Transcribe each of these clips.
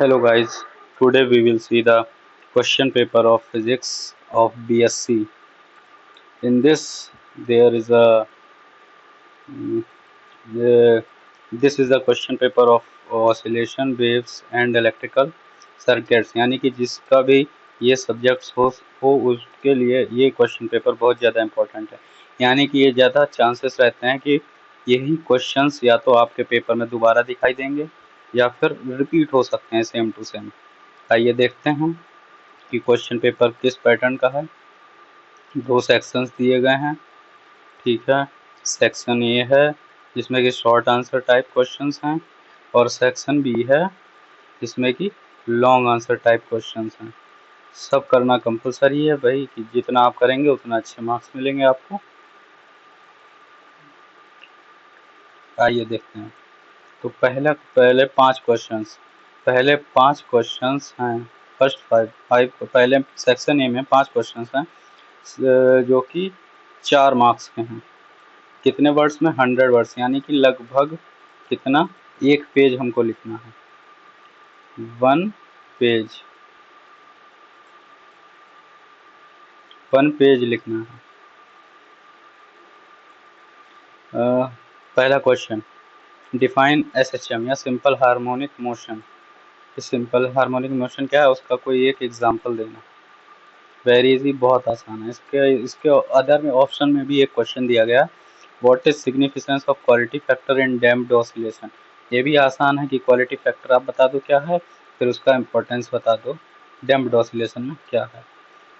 Hello guys, today we will see the question paper of physics of BSc. In this, there is a mm, the, this is the question paper of oscillation waves and electrical circuits, यानी कि जिसका भी ये subjects हो उसके लिए ये question paper बहुत ज़्यादा इम्पोर्टेंट है। यानी कि ये ज़्यादा चांसेस रहते हैं कि यही क्वेश्चंस या तो आपके पेपर में दोबारा दिखाई देंगे या फिर रिपीट हो सकते हैं सेम टू सेम। आइए देखते हैं कि क्वेश्चन पेपर किस पैटर्न का है। दो सेक्शंस दिए गए हैं, ठीक है। सेक्शन ए है जिसमें कि शॉर्ट आंसर टाइप क्वेश्चंस हैं और सेक्शन बी है जिसमें कि लॉन्ग आंसर टाइप क्वेश्चंस हैं। सब करना कंपलसरी है भाई, कि जितना आप करेंगे उतना अच्छे मार्क्स मिलेंगे आपको। आइए देखते हैं। तो पहले पांच क्वेश्चंस हैं। फर्स्ट फाइव पहले सेक्शन ए में 5 क्वेश्चंस हैं जो कि 4 मार्क्स के हैं। कितने वर्ड्स में? 100 वर्ड्स, यानी कि लगभग कितना, एक पेज हमको लिखना है, 1 पेज लिखना है। पहला क्वेश्चन, डिफाइन एसएचएम या simple harmonic motion. Simple harmonic motion क्या है उसका कोई एक एग्जांपल देना। वेरी इजी, बहुत आसान है। इसके अदर में ऑप्शन में भी एक क्वेश्चन दिया गया, what is significance of quality factor in damped oscillation. ये भी आसान है कि क्वालिटी फैक्टर आप बता दो क्या है, फिर उसका इंपॉर्टेंस बता दो डैम्प्ड ऑसिलेशन में क्या है।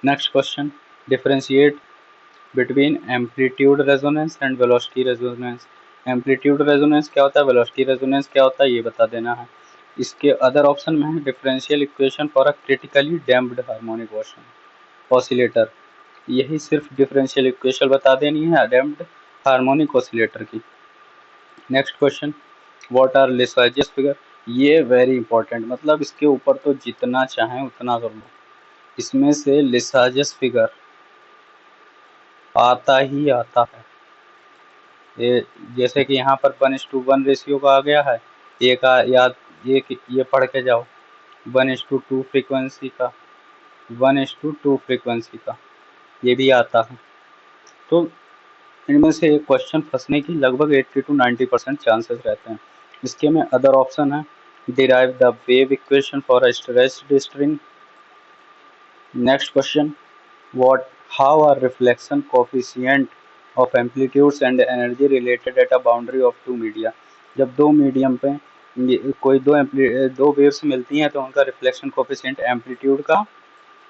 Next question, differentiate between amplitude resonance and velocity resonance. Amplitude resonance क्या होता है, वेलोसिटी रेजोनेंस क्या होता है, ये बता देना है। इसके अदर ऑप्शन में है differential equation for a critically damped harmonic motion oscillator. यही सिर्फ डिफरेंशियल इक्वेशन बता देनी है डैम्प्ड हार्मोनिक ऑसिलेटर की। Next question, what are Lissajous figure. ये वेरी इंपॉर्टेंट, मतलब इसके ऊपर तो जितना चाहें उतना कर लो। इसमें से लिसाजियस फिगर आता ही आता है। ये जैसे कि यहाँ पर 1:1 रेशियो का आ गया है, एक याद ये पढ़ के जाओ, 1:2 फ्रीक्वेंसी का, 1:2 फ्रीक्वेंसी का, ये भी आता है। तो इनमें से एक क्वेश्चन फंसने की लगभग 80 to 90% चांसेस रहते हैं। इसके में अदर ऑप्शन है, derive the wave equation for a stretched string. Next question, what how are reflection coefficient of amplitudes and energy related at a boundary of two media. जब दो मीडियम पे कोई दो वेव्स मिलती हैं तो उनका रिफ्लेक्शन कोफिशिएंट एम्पलीट्यूड का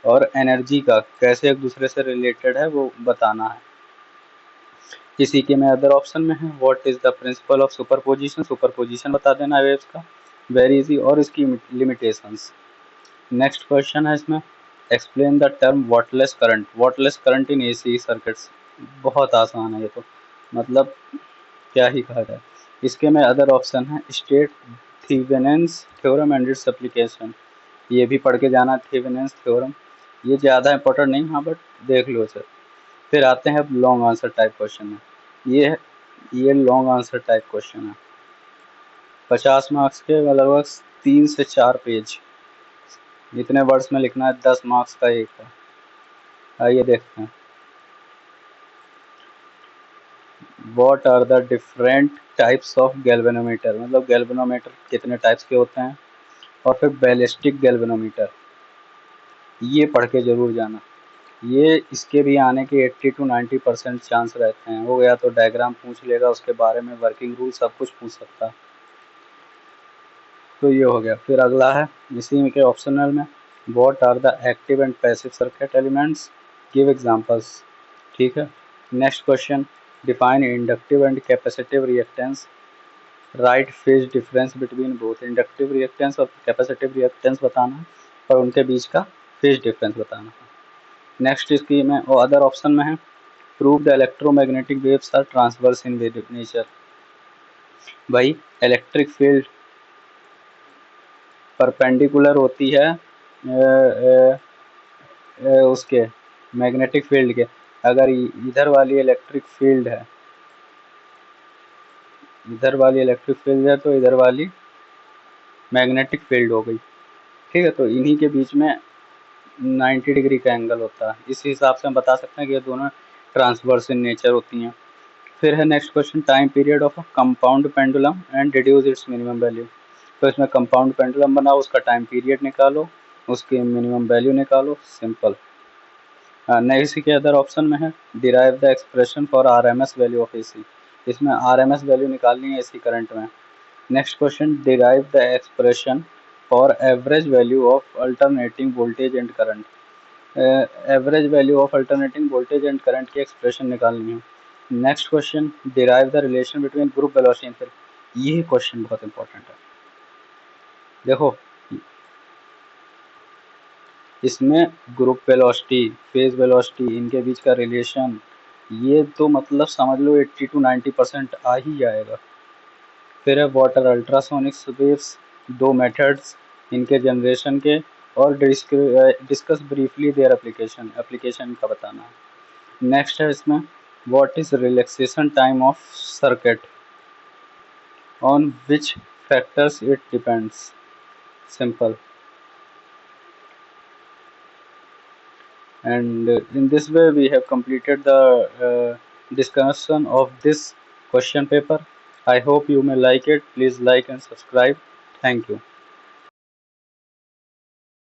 और एनर्जी का कैसे एक दूसरे से रिलेटेड है वो बताना है। इसी के में अदर ऑप्शन में है, what is the principle of superposition. Superposition बता देना है वेव्स का, वेरी इजी, और इसकी लिमिटेशंस। नेक्स्ट क्वेश्चन है इसमें, explain the term wattless current. Wattless current in AC circuits. बहुत आसान है ये तो, मतलब क्या ही कहा जाए। इसके में अदर ऑप्शन है, state Thevenin's theorem and its application. ये भी पढ़ के जाना, थेवेनिन्स थ्योरम। ये ज़्यादा इंपॉर्टेंट नहीं, हाँ बट देख लो सर। फिर आते हैं लॉन्ग आंसर टाइप क्वेश्चन में। ये लॉन्ग आंसर टाइप क्वेश्चन है, 50 मार्क्स के, लगभग 3 से 4 पेज। जितने वर्ड्स में लिखना है, 10 मार्क्स का एक है। आइए देखते हैं, what are the different types of galvanometer. मतलब गैल्वेनोमीटर कितने टाइप्स के होते हैं। और फिर बैलिस्टिक गैल्वेनोमीटर, ये पढ़ के जरूर जाना। ये इसके भी आने के 80 to 90% चांस रहते हैं। हो गया तो डायग्राम पूछ लेगा, उसके बारे में वर्किंग रूल सब कुछ पूछ सकता है। तो ये हो गया। फिर अगला है इसी में के ऑप्शनल में, what are the active and passive circuit elements, give examples. ठीक है। Next question, define inductive and capacitive reactance, write phase difference between both. Inductive reactance और कैपेसिटिव रिएक्टेंस बताना है और उनके बीच का फेज डिफरेंस बताना है। नेक्स्ट इसकी में और अदर ऑप्शन में है, prove the electromagnetic waves are transverse in nature. भाई इलेक्ट्रिक फील्ड परपेंडिकुलर होती है उसके मैग्नेटिक फील्ड के। अगर इधर वाली इलेक्ट्रिक फील्ड है, इधर वाली इलेक्ट्रिक फील्ड है तो इधर वाली मैग्नेटिक फील्ड हो गई। ठीक है, तो इन्हीं के बीच में 90 डिग्री का एंगल होता है। इस हिसाब से हम बता सकते हैं कि ये दोनों ट्रांसवर्स इन नेचर होती हैं। फिर है next question, time period of a compound pendulum and deduce it's minimum value. तो इसमें कंपाउंड पेंडुलम बनाओ, उसका टाइम पीरियड निकालो, उसकी मिनिमम वैल्यू निकालो, सिंपल। नेक्स्ट के अदर ऑप्शन में है derive the expression for RMS value of AC. इसमें आरएमएस वैल्यू निकालनी है एसी करंट में। Next question, derive the expression for average value of alternating voltage and current. Average value of alternating voltage and current की expression निकालनी है। Next question, derive the relation between group velocity and फिर। ये question बहुत important है। देखो इसमें group velocity, phase velocity, इनके बीच का रिलेशन, ये तो मतलब समझ लो 80 to 90% आ ही जाएगा। फिर है वाटर अल्ट्रासोनिक वेव्स, दो मेथड्स इनके जनरेशन के, और discuss briefly their application, application का बताना है। नेक्स्ट है इसमें what is relaxation time of circuit, on which factors it depends, simple. And in this way we have completed the discussion of this question paper. I hope you may like it. Please like and subscribe. Thank you.